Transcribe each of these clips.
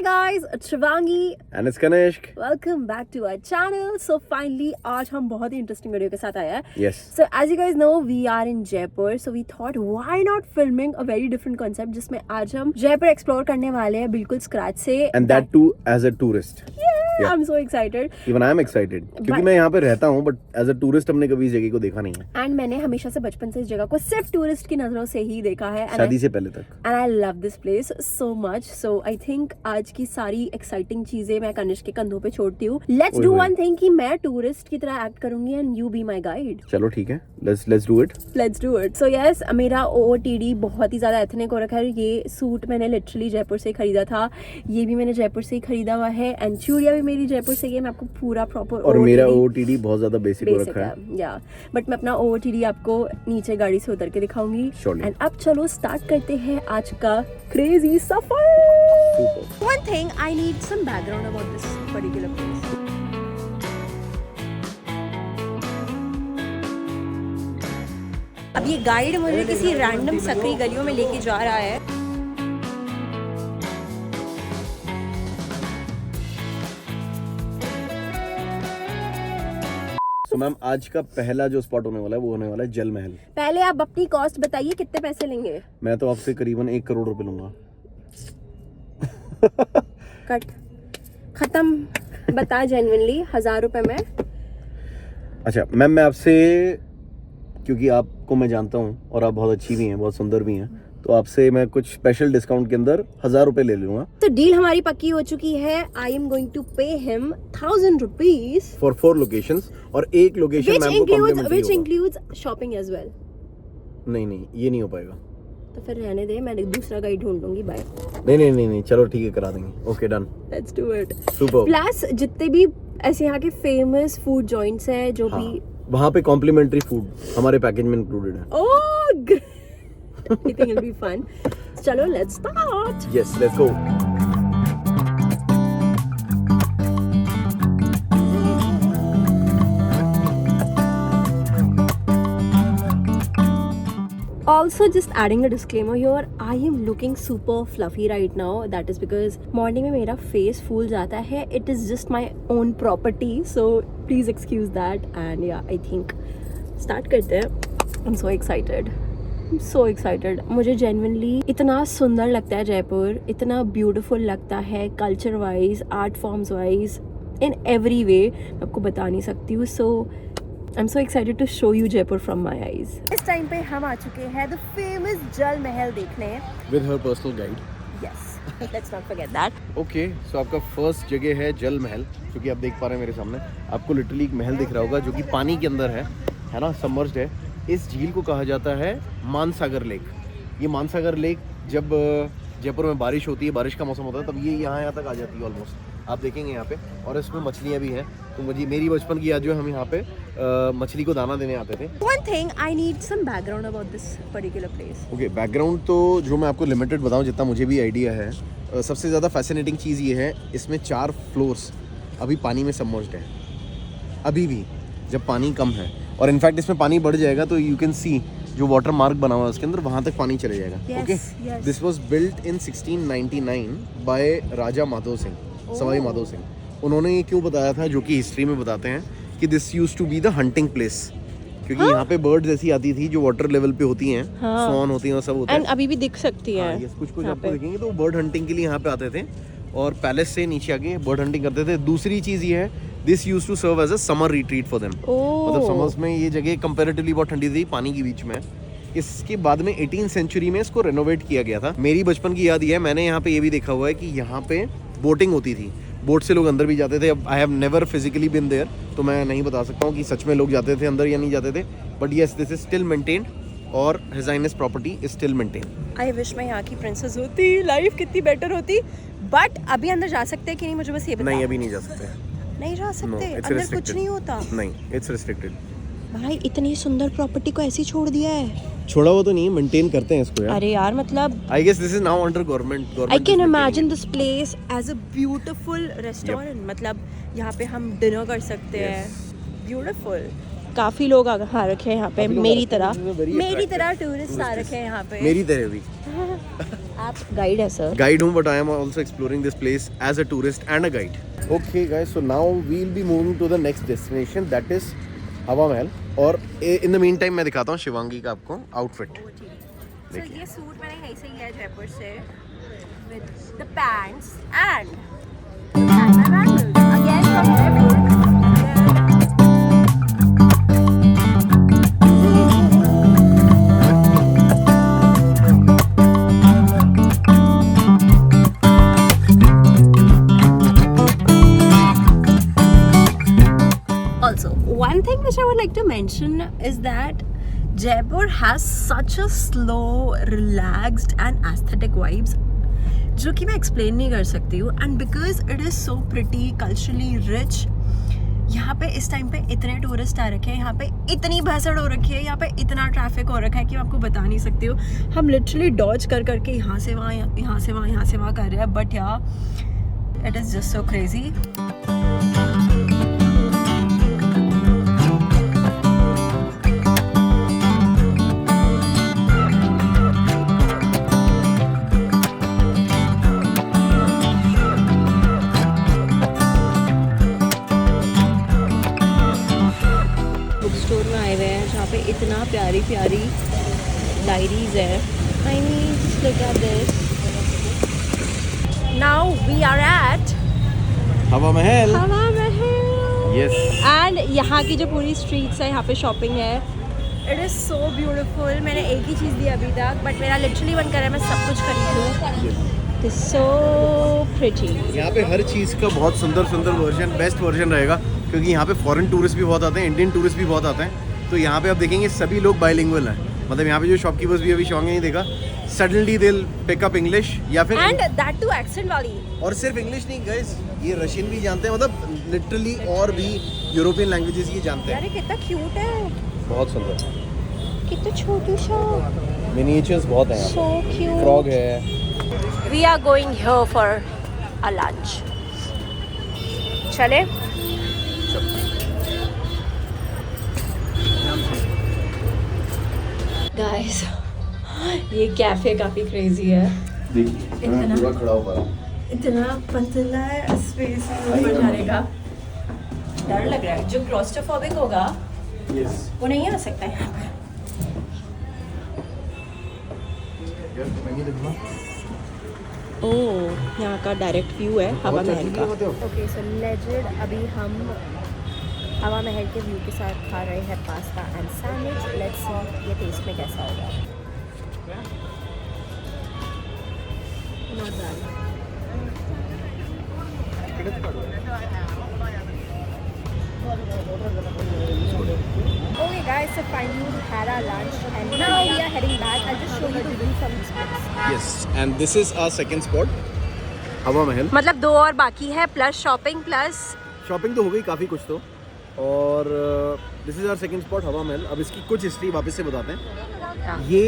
guys, it's Shivangi. And it's Kanishk. Welcome back to our channel. So finally, आज हम बहुत ही interesting video के साथ आए हैं. Yes. So as you guys know, we are in Jaipur. So we thought, why not filming a very different concept, जिसमें आज हम जयपुर explore करने वाले हैं बिल्कुल scratch से. And that too as a tourist. Yeah, I'm so excited. Even I am excited. क्योंकि मैं यहाँ पे रहता हूँ, but as a tourist हमने कभी इस जगह को देखा नहीं है. And मैंने हमेशा से बचपन से इस जगह को सिर्फ टूरिस्ट की नजरों से ही देखा है. शादी से पहले तक. And I love this place so much. So I think आज की सारी exciting चीजें मैं कनिष्क के कंधों पे छोड़ती हूँ. Let's do one thing कि मैं टूरिस्ट की तरह एक्ट करूंगी and you be my guide. चलो ठीक है. Let's do it. Let's do it. So yes, मेरा OOTD बहुत ही ज्यादा एथनिक हो रखा है. ये सूट मैंने लिटरली जयपुर से खरीदा था. ये भी मैंने जयपुर से ही खरीदा हुआ है. एंड चूड़िया भी मेरी जयपुर से ही है. मैं आपको पूरा प्रॉपर और मेरा OOTD बहुत ज्यादा बेसिक हो रखा है. या बट मैं अपना OOTD आपको नीचे गाड़ी से उतर के दिखाऊंगी. Surely. एंड अब चलो स्टार्ट करते हैं आज का crazy suffer. One thing, I need some background about this particular place. अब ये गाइड मुझे किसी रैंडम सकरी गलियों में लेके जा रहा है. तो मैम आज का पहला जो स्पॉट होने वाला है वो होने वाला है जल महल. पहले आप अपनी कॉस्ट बताइए, कितने पैसे लेंगे? मैं तो आपसे करीबन 1 करोड़ रुपए लूंगा. कट खत्म. बता जेन्युइनली 1000 रुपए में. अच्छा मैम, मैं आपसे, क्योंकि आपको मैं जानता हूँ और आप बहुत अच्छी भी हैं, बहुत सुंदर भी हैं, तो आपसे मैं कुछ स्पेशल डिस्काउंट के अंदर 1000 रुपए ले लूंगा. तो डील हमारी पक्की हो चुकी है. I am going to pay him 1000 rupees for 4 locations और एक लोकेशन मैम को complimentary which includes shopping as well. नहीं ये नहीं हो पाएगा. तो फिर रहने दे, मैं दूसरा गाइड ढूंढ लूंगी. बाय. नहीं चलो ठीक है, करा देंगे. Okay done. Let's do it. Super. Plus जितने भी ऐसे यहाँ के फेमस फूड जॉइंट्स हैं जो भी वहाँ पे कॉम्प्लीमेंट्री फूड हमारे पैकेज में इंक्लूडेड है. ओह I think it'll be fun. चलो let's start. Yes, let's go. Also, just adding a disclaimer here, I am looking super fluffy right now. That is because morning में मेरा face फूल जाता है. It is just my own property, so please excuse that. And yeah, I think start करते हैं. I'm so excited. I'm so excited. मुझे genuinely इतना सुंदर लगता है जयपुर. इतना beautiful लगता है culture wise, art forms wise, in every way. मैं आपको बता नहीं सकती हूँ. So I'm so excited to show you Jaipur from my eyes. इस टाइम पे हम आ चुके हैं the famous जल महल देखने. With her personal guide. Yes, let's not forget that. Okay, so आपका फर्स्ट जगह है जल महल, जो कि आप देख पा रहे हैं मेरे सामने. आपको लिटरली एक महल दिख रहा होगा जो कि पानी के अंदर है ना, सबमर्ज्ड है. इस झील को कहा जाता है मानसागर लेक. ये मानसागर लेक जब जयपुर में बारिश होती है, बारिश का मौसम होता है, तब ये यहाँ तक आ जाती है ऑलमोस्ट. आप देखेंगे यहाँ पे, और इसमें मछलियाँ भी हैं. तो मेरी बचपन की याद जो है, हम यहाँ पे मछली को दाना देने आते थे. One thing, I need some background about this particular place. Okay, background तो जो मैं आपको लिमिटेड बताऊँ, जितना मुझे भी आइडिया है. सबसे ज़्यादा फैसिनेटिंग चीज़ ये है, इसमें 4 फ्लोर्स अभी पानी में सबमर्ज्ड है. अभी भी जब पानी कम है, और इनफैक्ट इसमें पानी बढ़ जाएगा तो यू कैन सी जो वाटर मार्क बना हुआ है उसके अंदर, वहाँ तक पानी चले जाएगा. Okay, this was built in 1699 by Raja Madho Singh, Sawai Madho Singh. उन्होंने ये क्यों बताया था, जो कि हिस्ट्री में बताते हैं कि this used to be the hunting place, क्योंकि यहाँ पे बर्ड्स ऐसी आती थी जो वाटर लेवल पे होती हैं, स्वान होती हैं और सब होता है. अभी भी दिख सकती है. कुछ आपको देखेंगे तो बर्ड हंटिंग के लिए यहाँ पे आते थे, और पैलेस से नीचे आके बर्ड हंटिंग करते थे. दूसरी चीज़ ये है, this used to serve as a summer retreat for them. मतलब समर्स में ये जगह कंपैरेटिवली बहुत ठंडी थी, पानी के बीच में. इसके बाद में 18th सेंचुरी में इसको रेनोवेट किया गया था. मेरी बचपन की याद ये है, मैंने यहाँ पे ये भी देखा हुआ है कि यहाँ पे बोटिंग होती थी. बोट से लोग अंदर भी जाते थे. अब I have never physically been there, तो मैं नहीं बता सकता हूँ कि सच में लोग जाते थे अंदर या नहीं जाते थे. But yes, this is still maintained, और his highness property is still maintained. I wish मैं यहाँ की प्रिंसेस होती, लाइफ कितनी बेटर होती. बट अभी अंदर जा सकते हैं कि नहीं, मुझे बस ये बता. नहीं, अभी नहीं जा सकते. नहीं जा सकते. अंदर कुछ नहीं होता. नहीं, इट्स रिस्ट्रिक्टेड. भाई इतनी सुंदर प्रॉपर्टी को ऐसे ही छोड़ दिया है. छोड़ा हुआ तो नहीं, मेंटेन करते हैं इसको यार. अरे यार मतलब I guess this is now under government. I can imagine this place as a beautiful restaurant. मतलब यहाँ पे हम डिनर कर सकते हैं. ब्यूटीफुल. काफ़ी लोग आ रखे हैं यहाँ पे, मेरी तरह attractive टूरिस्ट आ रखे हैं यहाँ पे। मेरी तरह भी आप गाइड है सर? guide हूँ, but I am also exploring this place as a tourist and a guide. Okay guys, so now we'll be moving to the next destination, that is हवा महल. और in the meantime मैं दिखाता हूँ शिवांगी का आपको outfit. So ये suit मैंने यहीं से लिया जयपुर से, with the pants and my bangles again from Jaypur. Also, one thing which I would like to mention is that Jaipur has such a slow, relaxed and aesthetic vibes जो कि मैं explain नहीं कर सकती हूँ. And because it is so pretty, culturally rich, यहाँ पे इस टाइम पे इतने टूरिस्ट आ रखे हैं, यहाँ पे इतनी भसड़ हो रखी है, यहाँ पे इतना ट्रैफिक हो रखा है कि मैं आपको बता नहीं सकती हूँ. हम लिटरली डॉज कर करके यहाँ से वहाँ, यहाँ से वहाँ, यहाँ से वहाँ कर रहे हैं. But yeah it is just so crazy. Store में आए हुए हैं जहाँ पे इतना प्यारी प्यारी डायरीज है. I mean just look at this. Now we are at Hawa Mahal. हवा महल. Yes. एंड यहाँ की जो पूरी स्ट्रीट्स है, यहाँ पे शॉपिंग है. It is so beautiful. मैंने एक ही चीज़ दी अभी तक, बट मेरा लिटरली मन कर रहा है मैं सब कुछ खरीदूँ. It is so pretty. यहाँ पे हर चीज़ का बहुत सुंदर सुंदर वर्जन, बेस्ट वर्जन रहेगा, क्योंकि यहाँ पे फॉरेन टूरिस्ट भी बहुत आते हैं, इंडियन टूरिस्ट भी बहुत आते हैं. तो यहाँ पे आप देखेंगे सभी लोग बाइलिंगुअल हैं. मतलब यहाँ पे जो शॉपकीपर्स भी अभी शिवांगी नहीं देखा, suddenly they will pick up English या फिर एंड दैट टू एक्सेंट वाली. और सिर्फ इंग्लिश नहीं गाइस, ये रशियन भी जानते हैं, मतलब लिटरली और भी यूरोपियन लैंग्वेजेस ये जानते हैं. अरे कितना क्यूट है, बहुत सुंदर. कितना छोटू सा. मिनिएचर्स बहुत हैं. So cute. फ्रॉग है. We are going here for a lunch. चले? Guys, ये कैफे काफी क्रेजी है. देखिए मैं पूरा खड़ा हो पा रहा हूँ. इतना पतला है, स्पेस ऊपर जाने का. डर लग रहा है. जो क्लॉस्ट्रोफोबिक होगा वो नहीं आ सकता यहाँ पर. ओह, यहाँ का डायरेक्ट व्यू है हवा महल का. ओके सो लेजेंड, अभी हम हवा महल के व्यू के साथ खा रहे हैं pasta and sandwich. Let's see ये टेस्ट में कैसा होगा. Not bad. Okay guys, so finally we had our lunch and now we are heading back. I'll just show you the view from this place. Yes, and this is our second spot, हवा महल. मतलब 2 और बाकी है, plus shopping plus shopping तो हो गई काफ़ी कुछ तो. और this is our second spot Hawa Mahal. अब इसकी कुछ हिस्ट्री वापस से बताते हैं. ये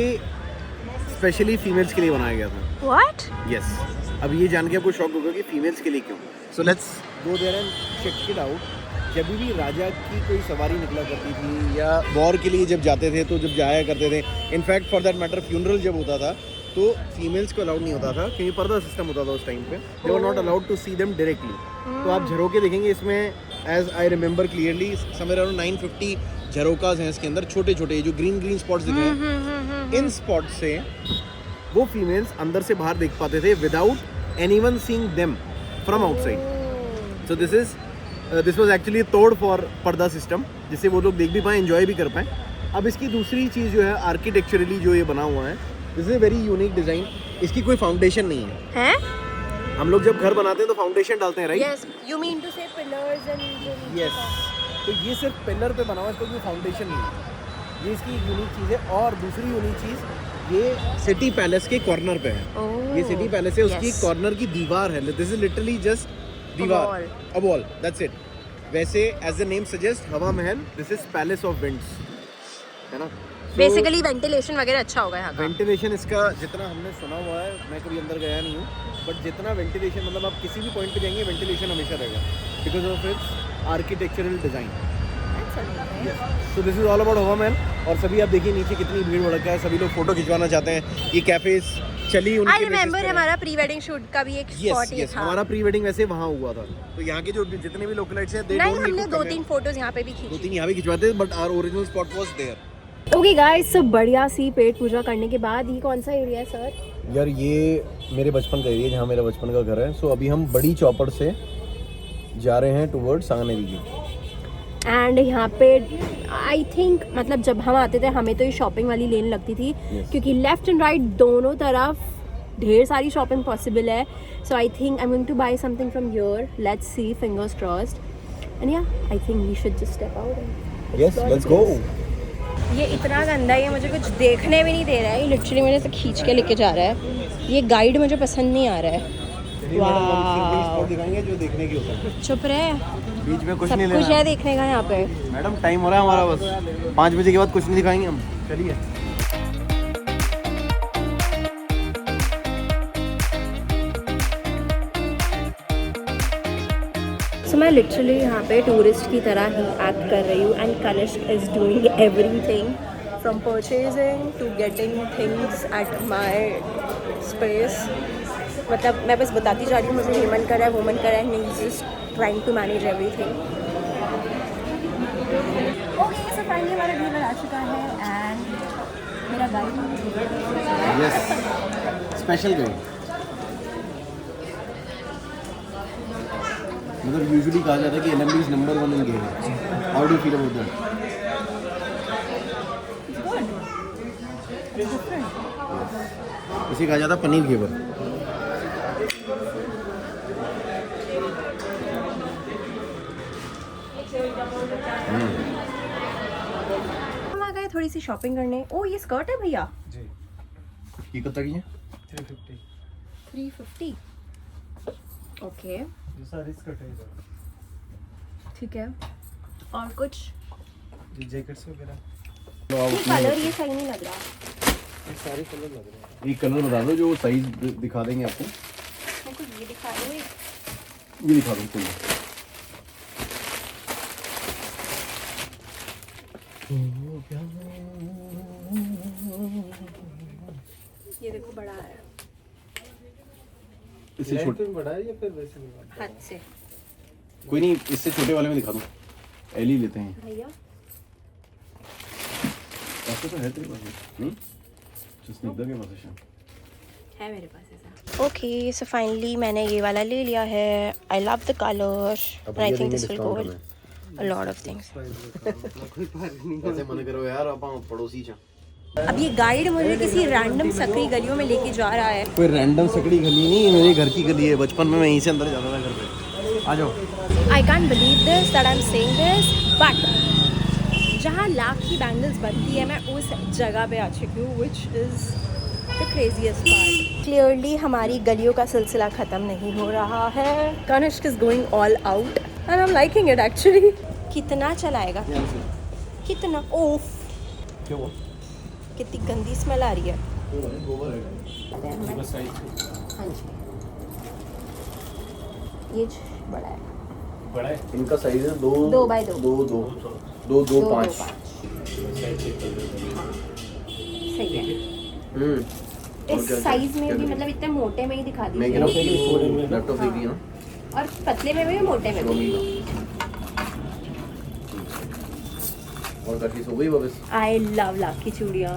स्पेशली फीमेल्स के लिए बनाया गया था. व्हाट? यस. अब ये जान के आपको शॉक होगा कि फीमेल्स के लिए क्यों. So let's go there and check it out. जब भी राजा की कोई सवारी निकला करती थी या वॉर के लिए जब जाते थे, तो जब जाया करते थे, in fact for that matter funeral जब होता था, तो फीमेल्स को अलाउड नहीं होता था, क्योंकि पर्दा सिस्टम होता था उस टाइम पे. They were not allowed to see them directly. तो आप झरोके देखेंगे इसमें, as I remember clearly, somewhere around 950 झरोकाज हैं इसके अंदर, छोटे छोटे जो ग्रीन ग्रीन स्पॉट्स दिख रहे हैं. इन स्पॉट से वो फीमेल्स अंदर से बाहर देख पाते थे without anyone seeing them from outside. So this was actually तोड़ फॉर पर्दा सिस्टम, जिससे वो लोग देख भी पाएँ, एंजॉय भी कर पाएँ. अब इसकी दूसरी चीज़ जो है, आर्किटेक्चरली जो ये बना हुआ है, this is a very unique design. इसकी कोई फाउंडेशन नहीं है. हम लोग जब घर बनाते हैं तो फाउंडेशन डालते हैं, right? Yes, you mean to say pillars and yes. तो ये सिर्फ पिलर पे बना हुआ है, इसको कोई फाउंडेशन नहीं है. ये इसकी यूनिक चीज़ है. और दूसरी यूनिक चीज़, ये सिटी पैलेस के कॉर्नर पे है. ये सिटी पैलेस है, उसकी कॉर्नर की दीवार है. दिस इज लिटरली जस्ट दीवार, अ वॉल, दैट्स इट. वैसे एज द नेम सजेस्ट, हवा महल, this is palace of winds, है ना. बेसिकली वेंटिलेशन वगैरह अच्छा होगा यहाँ का. वेंटिलेशन इसका जितना हमने सुना हुआ है, मैं कभी अंदर गया नहीं हूँ, बट जितना वेंटिलेशन, मतलब आप किसी भी पॉइंट पे जाएंगे वेंटिलेशन हमेशा रहेगा, because of its architectural design. चलेंगे। तो this is all about Hawa Mahal. और सभी आप देखिए नीचे कितनी भीड़ भड़का है, सभी लोग फोटो खिंचवाना चाहते हैं। ये कैफेज चली उनके आई रिमेम्बर हमारा प्री वेडिंग शूट का भी एक स्पॉट ये था। हमारा प्री वेडिंग वैसे वहाँ हुआ था। तो यहाँ के जो जितने भी लोकलाइट्स हैं, नहीं, हमने 2-3 फोटोज यहाँ पे भी खींची। 2-3 यहाँ भी खिंचवाते, but our original spot was there. Okay guys, सब बढ़िया सी पेट पूजा करने के बाद ये कौन सा एरिया है सर? यार ये मेरे बचपन का एरिया, जहाँ मेरा बचपन का घर है। सो अभी हम बड़ी चौपड़ से जा रहे हैं टुवर्ड सांगनेरी जी। एंड यहाँ पे आई थिंक मतलब जब हम आते थे हमें तो ये शॉपिंग वाली लेन लगती थी, क्योंकि लेफ्ट एंड राइट दोनों तरफ ढेर सारी शॉपिंग पॉसिबल है। So I think I am going to buy something from here. Let's see, fingers crossed. And yeah I think we should just step out. Yes, let's go. ये इतना गंदा है, ये मुझे कुछ देखने भी नहीं दे रहा है। ये लिटरली मुझे से खींच के लेके जा रहा है। ये गाइड मुझे पसंद नहीं आ रहा है। वाह, दिखाएंगे जो देखने की होता है। चुप रहे, बीच में कुछ सब नहीं कुछ लेना है देखने का यहाँ पे। मैडम, टाइम हो रहा है हमारा, बस 5 बजे के बाद कुछ नहीं दिखाएंगे हम। चलिए। सो मैं लिटरली यहाँ पे टूरिस्ट की तरह ही एक्ट कर रही हूँ। And Kanishk is doing everything from purchasing to getting things at my space. मतलब मैं बस बताती जा रही हूँ, मुझे ये मन कर रहा है, वो मन कर रहा है, नहीं, just trying to manage everything. Okay, so finally हमारा ड्राइवर आ चुका है एंड मेरा गाइड। Yes, special guide. मतलब यूजुअली कहा जाता है कि NMD is number 1 in game. How do you feel about that? इसे कहा जाता है पनीर घेवर। हम आ गए थोड़ी सी शॉपिंग करने। ओ, ये स्कर्ट है भैया जी। ये कितना की है? 350। ओके, ये सारी स्कर्ट है इधर। ठीक है। और कुछ ये जैकेट्स वगैरह, ये कलर ये सही नहीं लग रहा। ये सारे कलर लग रहे हैं। एक कलर बता दो जो साइज दिखा देंगे आपको। मेरे को ये दिखा दो। ये दिखा दो कोई। ये देखो, बड़ा है। इससे छोटे छोटे में बड़ा है या फिर वैसे में बड़ा है? हद से कोई नहीं, इससे छोटे वाले में दिखा दो। एल ही लेते हैं। भैया। आपको तो है तेरे पास? नहीं, जस्ट निक द पोजीशन है मेरे पास ऐसा। ओके, सो फाइनली मैंने ये वाला ले लिया है। I love the colour and I think this will go with a lot of things. ऐसे मन करो यार, आप पड़ोसी छा। अब ये गाइड मुझे किसी रैंडम सकरी गलियों में लेके जा रहा है। कोई रैंडम सकड़ी गली नहीं, मेरे घर की गली है। बचपन में मैं यहीं से अंदर जाता था घर पे। आ जाओ। I can't believe this that I am saying this, but जहाँ लाख की बैंगल्स बनती है मैं उस जगह पे आ चुकी हूँ, which is the craziest part. Clearly हमारी गलियों का सिलसिला ख़त्म नहीं हो रहा है। Kanishk is going all out and I am liking it actually. कितना चलाएगा, कितना? ओफ, क्या हुआ? कितनी गंदी स्मेल आ रही है। हाँ जी, ये बड़ा है। बड़ा है। इनका साइज है 2 बाय 2 2 2 5। सही है। इस साइज में भी मतलब इतने मोटे में ही दिखा मैं कह रहा दीजिए। हूँ कि लैपटॉप देख रही है और पतले में भी मोटे में भी। और काफी सो गई वापस। आई लव लाख की चूड़ियाँ।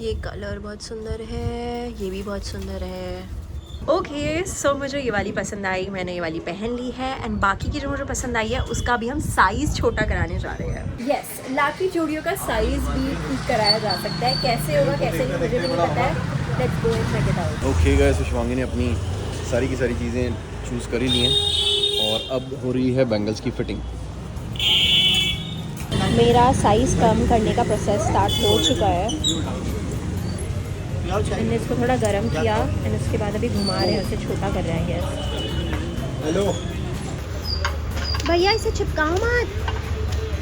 ये कलर बहुत सुंदर है, ये भी बहुत सुंदर है। ओके, सो मुझे ये वाली पसंद आई, मैंने ये वाली पहन ली है। एंड बाकी की जो मुझे पसंद आई है उसका भी हम साइज़ छोटा कराने जा रहे हैं। यस, लाख की चूड़ियों का साइज़ भी ठीक कराया जा सकता है। कैसे होगा कैसे नहीं मुझे भी नहीं पता है। Let's go and check it out. Okay guys, तो शिवांगी ने अपनी सारी की सारी चीज़ें चूज़ कर ही ली हैं और अब हो रही है बैंगल्स की फिटिंग। मेरा साइज़ कम करने का प्रोसेस स्टार्ट हो चुका है। मैंने इसको थोड़ा गर्म किया एंड उसके बाद अभी घुमा रहे हैं, उसे छोटा कर रहे हैं। यस। हेलो भैया, इसे चिपकाओ मत।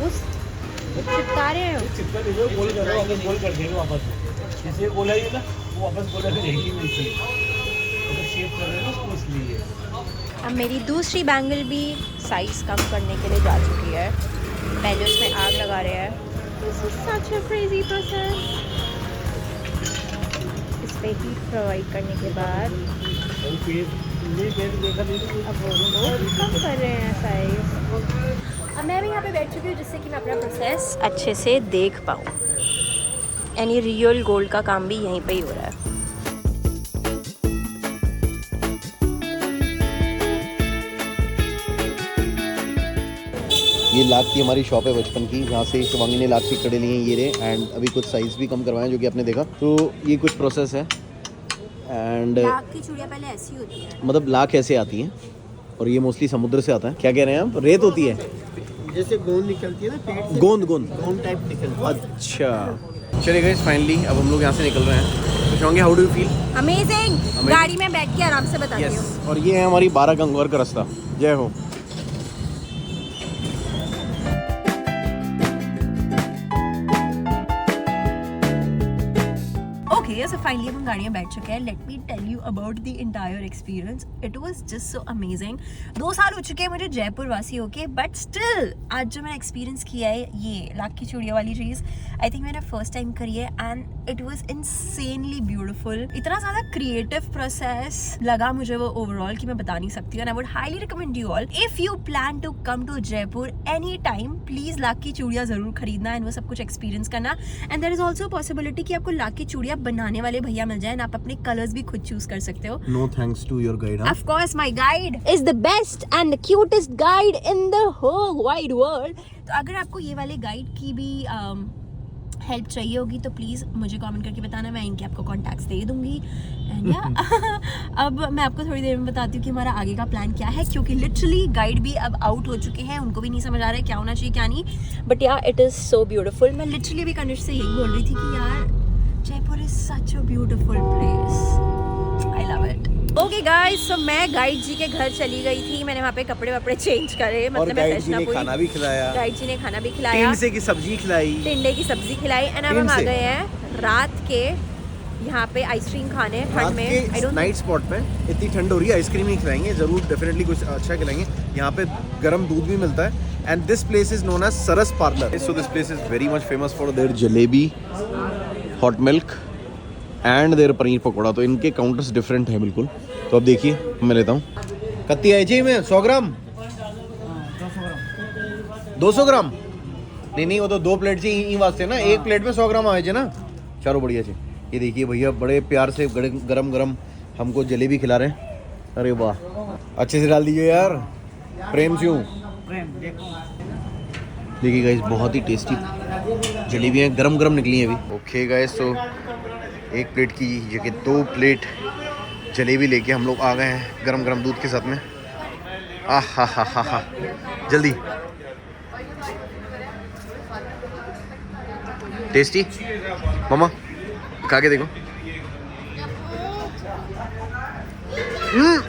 उस चिपका रहे हैं। चिपका दीजिए, गोल कर रहा है, वापस गोल कर देंगे वापस। जैसे गोल है ना, वो वापस गोल करके रहेगी नहीं सही। अगर शेप कर रहे हैं ना उसको, इसलिए अब अब मेरी दूसरी बैंगल भी साइज़ कम करने के लिए जा चुकी है। पहले उसमें आग लगा रहे हैं। This is such a crazy process. इस पे हीट प्रोवाइड करने के बाद अब वो लोग कम कर रहे हैं साइज। अब मैं भी यहाँ पे बैठ चुकी हूँ जिससे कि मैं अपना प्रोसेस अच्छे से देख पाऊँ। यानी रियल गोल्ड का काम भी यहीं पे ही हो रहा है। ये लाख की हमारी शॉप है बचपन की, जहाँ से शिवांगी ने लाख के कड़े लिए हैं ये रहे, एंड अभी कुछ साइज़ भी कम करवाए हैं जो कि आपने देखा। तो ये कुछ प्रोसेस है। एंड लाख की चूड़ियाँ पहले ऐसी होती है, मतलब लाख ऐसे आती हैं और ये मोस्टली समुद्र से आता है। क्या कह रहे हैं आप? रेत होती है जैसे गोंद निकलती है ना पेट से, गोंद गोंद टाइप निकलती है। अच्छा चलिए गाइस, फाइनली अब हम लोग यहाँ से निकल रहे हैं। तो Shivangi, how do you feel? Amazing. गाड़ी में बैठ के आराम से बताती हूँ। यस, और ये है हमारी 12 गंगवार का रास्ता। जय हो। Okay, so finally हम गाड़ी में बैठ चुके हैं। Let me tell you about the entire experience. It was just so amazing. 2 साल हो चुके हैं मुझे जयपुर वासी होके, but still आज जो मैंने एक्सपीरियंस किया है ये लाख की चूड़ियाँ वाली चीज़, आई थिंक मैंने फर्स्ट टाइम करी है and it was insanely beautiful. इतना ज़्यादा क्रिएटिव प्रोसेस लगा मुझे वो ओवरऑल कि मैं बता नहीं सकती हूँ। And I would highly recommend you all, if you plan to come to Jaipur any time, please लाख की चूड़ियाँ जरूर खरीदना एंड वो सब कुछ एक्सपीरियंस करना। And there is also possibility कि आपको लाख की चूड़ियाँ बनाने वाले भैया मिल जाए, आप अपने कलर्स भी खुद चूज कर सकते हो। No thanks to your guide. Of course, my guide is the best and the cutest guide in the whole wide world. तो अगर आपको ये वाले गाइड की भी हेल्प चाहिए होगी तो प्लीज़ मुझे कमेंट करके बताना, मैं इनके आपको कॉन्टैक्ट्स दे दूंगी। एंड या अब मैं आपको थोड़ी देर में बताती हूँ कि हमारा आगे का प्लान क्या है, क्योंकि लिटरली गाइड भी अब आउट हो चुके हैं, उनको भी नहीं समझ आ रहा है क्या होना चाहिए क्या नहीं। But yeah it is so beautiful. मैं लिटरली भी कनिष्ठ से यही बोल रही थी कि यार Jaipur is such a beautiful place, I love it. Okay guys, so मैं गाइड जी के घर चली गई थी। मैंने वहाँ पे कपड़े वपड़े चेंज करे, मतलब मैं फ्रेशन अप हुई। खाना भी खिलाया, गाइड जी ने खाना भी खिलाया, टिंडे की सब्जी खिलाई, टिंडे की सब्जी खिलाई। एंड अब हम आ गए हैं रात के यहाँ पे आइसक्रीम खाने ठंड में। आई डोंट नाइट स्पॉट पे इतनी ठंड हो रही है, आइसक्रीम ही खिलाएंगे जरूर, डेफिनेटली कुछ अच्छा खिलाएंगे। यहाँ पे गर्म दूध भी मिलता है। And this place is known as Saras parlour. So this place is very much famous for their jalebi, hot milk and their paneer pakora. तो इनके काउंटर्स डिफरेंट है बिल्कुल। तो अब देखिए मैं लेता हूँ। कत्ती आई चाहिए मैं 100 ग्राम 200 ग्राम नहीं वो तो 2 प्लेट चाहिए वास्ते ना, 1 प्लेट में 100 ग्राम आए थे ना। चलो बढ़िया जी। ये देखिए भैया बड़े प्यार से गरम गरम हमको जलेबी खिला रहे हैं। अरे वाह, अच्छे से डाल दीजिए यार, प्रेम से हूँ। देखिए गाइस, बहुत ही टेस्टी जलेबियाँ गरम गरम निकली हैं अभी। ओके गाइस, तो 1 प्लेट की जगह 2 प्लेट जलेबी लेके हम लोग आ गए हैं गरम गरम दूध के साथ में। हा जल्दी टेस्टी। मामा खा के देखो।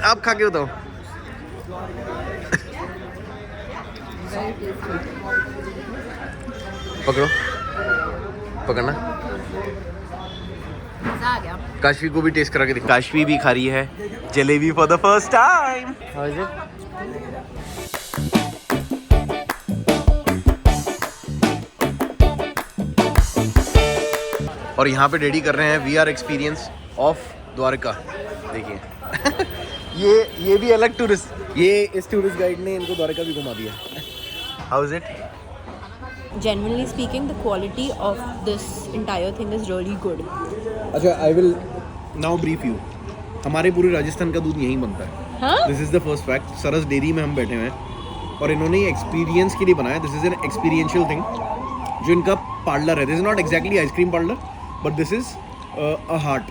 आप खा के बताओ। पकड़ो, पकड़ना। मजा आ गया। काशवी को भी टेस्ट करा के देख। काशवी भी खा रही है jalebi for the first time. और यहाँ पे रेडी कर रहे हैं VR एक्सपीरियंस ऑफ द्वारका। देखिए ये भी अलग टूरिस्ट, ये इस टूरिस्ट गाइड ने इनको द्वारका भी घुमा दिया। How is it? Genuinely speaking, the quality of this entire thing is really good. अच्छा, I will now brief you. हमारे पूरे राजस्थान का दूध यहीं बनता है। हाँ? This is the first fact. Saras dairy में हम बैठे हुए हैं और इन्होंने ये एक्सपीरियंस के लिए बनाया। This is an experiential thing. जो इनका पार्लर है, this is not exactly ice cream parlour but this is a heart.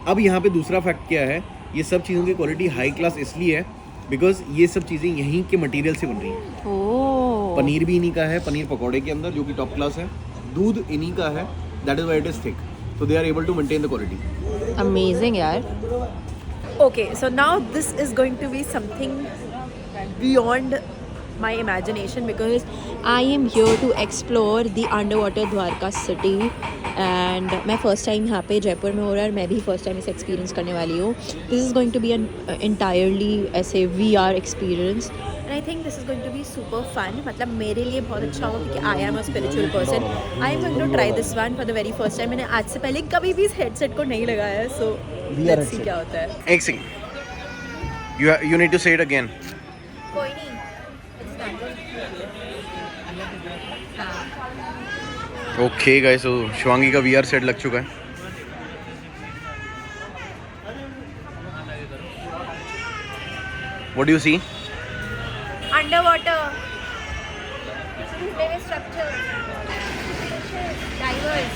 अब यहाँ पे दूसरा फैक्ट क्या है, ये सब चीज़ों की क्वालिटी हाई क्लास इसलिए है बिकॉज ये सब चीज़ें यहीं के मटेरियल से बन रही हैं। Oh. पनीर भी इन्हीं का है, पनीर पकौड़े के अंदर जो कि टॉप क्लास है। दूध इन्हीं का है, that is why it is thick, so they are able to maintain the quality. Amazing, yaar. Okay, so now this is going to be something beyond my imagination because I am here to explore the underwater Dwarka city and मैं first time यहाँ पे जयपुर में हो रहा है और मैं भी first time इसे experience करने वाली हूँ. This is going to be an entirely ऐसे VR experience and I think this is going to be super fun. मतलब मेरे लिए बहुत अच्छा होगा क्योंकि I am a spiritual person. I am going to try this one for the very first time. मैंने आज से पहले कभी भी इस headset को नहीं लगाया है, so let's see क्या होता है. एक second. You need to say it again. कोई नहीं. ओके गाइस, तो शिवांगी का VR सेट लग चुका है. What do you see? Underwater. Living structures. Fishes. Divers.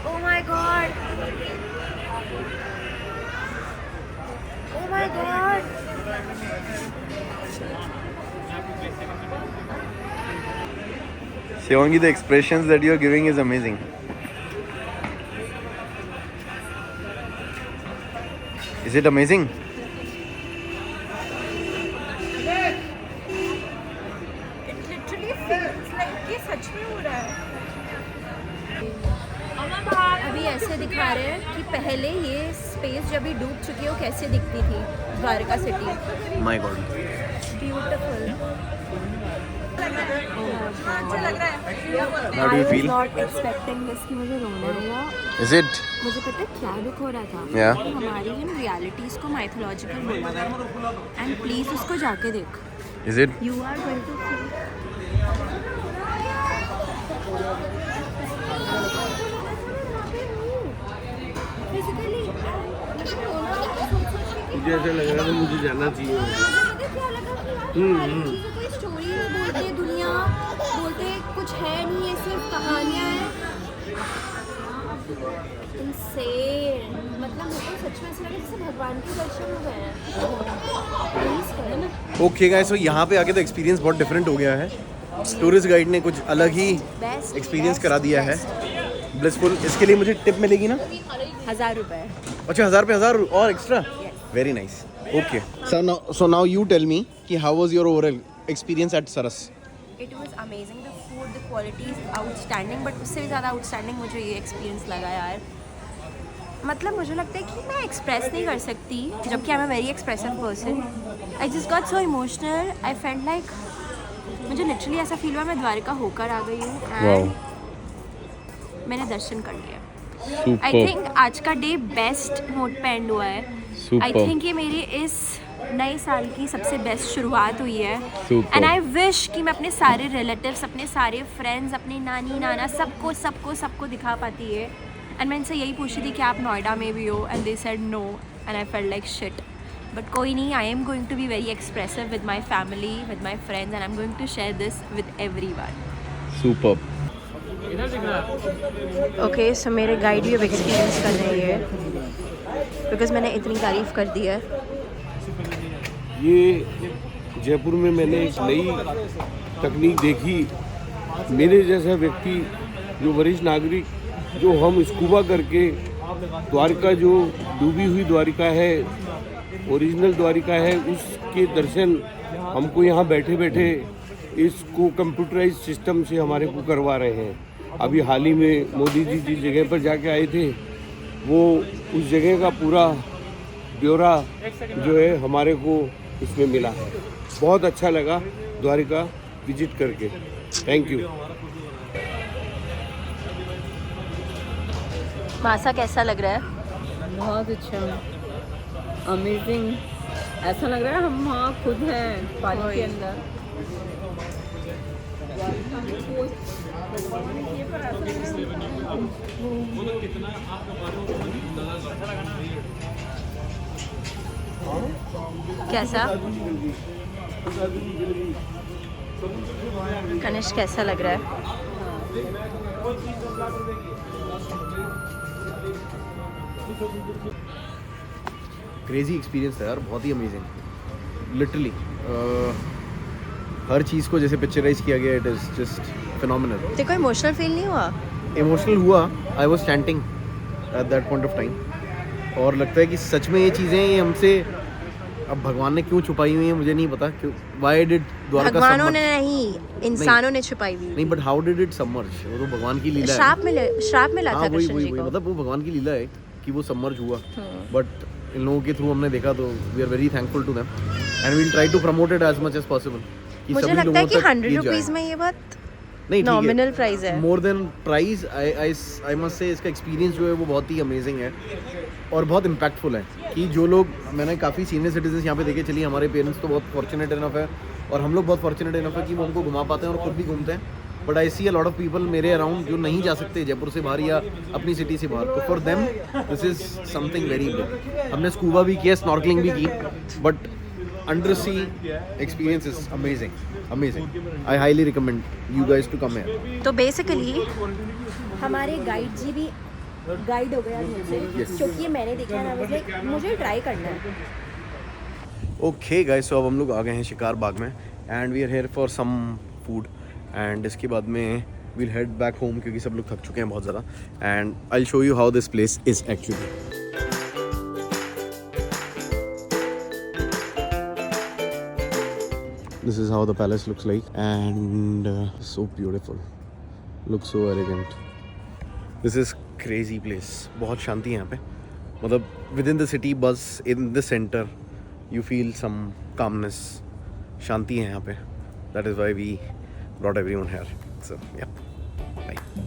Oh my god. Oh my god. Shivangi, the expressions that you are giving is amazing. Is it amazing? It literally feels like ये सच में हो रहा है. अभी ऐसे दिखा रहे हैं कि पहले ये स्पेस जब भी डूब चुकी है वो कैसे दिखती थी Dwarka city. My God. Beautiful. अच्छा लग रहा है. How do you feel? Not expecting this कि मुझे रोना आया. Is it? मुझे पता है क्या दुख हो रहा था. Yeah. कि हमारी इन रियलिटीज को माइथोलॉजिकल बोला गया एंड प्लीज उसको जाके देख. Is it? You are going to feel. मुझे ऐसा लग रहा था मुझे जाना चाहिए. कोई स्टोरी बोलते दुनिया बोलते कुछ है नहीं, ये सिर्फ कहानियाँ हैं. Insane. मतलब मुझे सच में ऐसा लगा जैसे भगवान के दर्शन हो गए हैं. ओके गाइस, तो यहाँ पे आके तो एक्सपीरियंस बहुत डिफरेंट हो गया है. टूरिस्ट गाइड ने कुछ अलग ही एक्सपीरियंस करा दिया है. ब्लिसफुल. इसके लिए मुझे टिप मिलेगी ना? 1000 रुपए. अच्छा, 1000 पे 1000 और extra. Very nice. Okay. So now you tell me कि how was your overall experience at Saras? It was amazing. The food, the quality is outstanding. But उससे भी ज़्यादा outstanding मुझे ये एक्सपीरियंस लगा यार. मतलब मुझे लगता है कि मैं एक्सप्रेस नहीं कर सकती जबकि I am a very expressive person. I just got so emotional. I felt like मुझे लिटरली ऐसा फील हुआ मैं द्वारका होकर आ गई हूँ एंड मैंने दर्शन कर लिया. आई थिंक आज का डे बेस्ट नोट पे एंड हुआ है. आई थिंक ये मेरी इस नए साल की सबसे बेस्ट शुरुआत हुई है एंड आई विश कि मैं अपने सारे रिलेटिव्स, अपने सारे फ्रेंड्स, अपने नानी नाना सबको दिखा पाती है. एंड मैं इनसे यही पूछी थी कि आप नोएडा में भी हो and they said no and I felt like shit. But कोई नहीं, I am going to be very expressive with my family, with my friends and I am going to share this with everyone. Superb. Okay, so मेरे guide भी अब experience कर रही है because मैंने इतनी तारीफ़ कर दी है. ये जयपुर में मैंने एक नई तकनीक देखी. मेरे जैसा व्यक्ति जो वरिष्ठ नागरिक, जो हम स्कूबा करके द्वारका जो डूबी हुई द्वारिका है, ओरिजिनल द्वारिका है, उसके दर्शन हमको यहाँ बैठे बैठे इसको कंप्यूटराइज सिस्टम से हमारे को करवा रहे हैं. अभी हाल ही में मोदी जी जिस जगह पर जाके आए थे वो उस जगह का पूरा ब्यौरा जो है हमारे को इसमें मिला है. बहुत अच्छा लगा द्वारिका विजिट करके. Thank you. मासा कैसा लग रहा है? बहुत अच्छा, अमेजिंग. ऐसा लग रहा है हम वहाँ खुद हैं पानी के अंदर. कैसा कनिष्क, कैसा लग रहा है? क्रेजी एक्सपीरियंस था यार, बहुत ही अमेजिंग. लिटरली हर चीज़ को जैसे पिक्चराइज किया गया, इट इज़ जस्ट फिनोमिनल. तेरे को इमोशनल फील नहीं हुआ? इमोशनल हुआ. I was standing at that point of time और लगता है कि सच में ये चीज़ें ये हमसे अब भगवान ने क्यों छुपाई हुई है मुझे नहीं पता, क्यों, व्हाई डिड द्वारका भगवानों submerge? ने नहीं, इंसानों ने छुपाई हुई। नहीं, but how did it submerge? वो तो भगवान की लीला है। श्राप मिला था हाँ, वही कृष्ण जी को। मतलब वो भगवान की लीला है कि वो सबमर्ज हुआ, बट इन लोगों के थ्रू हमने देखा तो we are very thankful to them and we will try to promote it as much as possible. मुझे लगता है कि 100 रुपीज में ये बहुत नहीं, नॉमिनल प्राइस है। More than price, I must say इसका एक्सपीरियंस जो है वो बहुत ही अमेजिंग है और बहुत इम्पैक्टफुल है कि जो लोग, मैंने काफ़ी सीनियर सिटीजन यहाँ पे देखे, चलिए हमारे पेरेंट्स तो बहुत फॉर्चुनेट इनफ है और हम लोग बहुत फॉर्चुनेट इनफ है कि वो हमको घुमा पाते हैं और खुद भी घूमते हैं, but I see a lot of people मेरे अराउंड जो नहीं जा सकते जयपुर से बाहर या अपनी सिटी से बाहर, तो for them this is something very big. हमने स्कूबा भी किया, स्नॉर्कलिंग भी की, but under sea experience is amazing. I highly recommend you guys to come here. तो बेसिकली हमारे गाइड जी भी गाइड हो गया मुझसे, क्योंकि ये मैंने देखा है ना, मुझे ट्राई करना है। ओके गाइस, सो अब हम लोग आ गए हैं शिकार बाग में and we are here for some food and इसके बाद में वील हेड बैक होम क्योंकि सब लोग थक चुके हैं बहुत ज़्यादा and I will show you how this place is actually. This is how the palace looks like and so beautiful, looks so elegant. This is crazy place, बहुत शांति है यहाँ पे, मतलब within the city buzz in the center you feel some calmness, शांति है यहाँ पे, that is why we brought everyone here. So yeah, bye.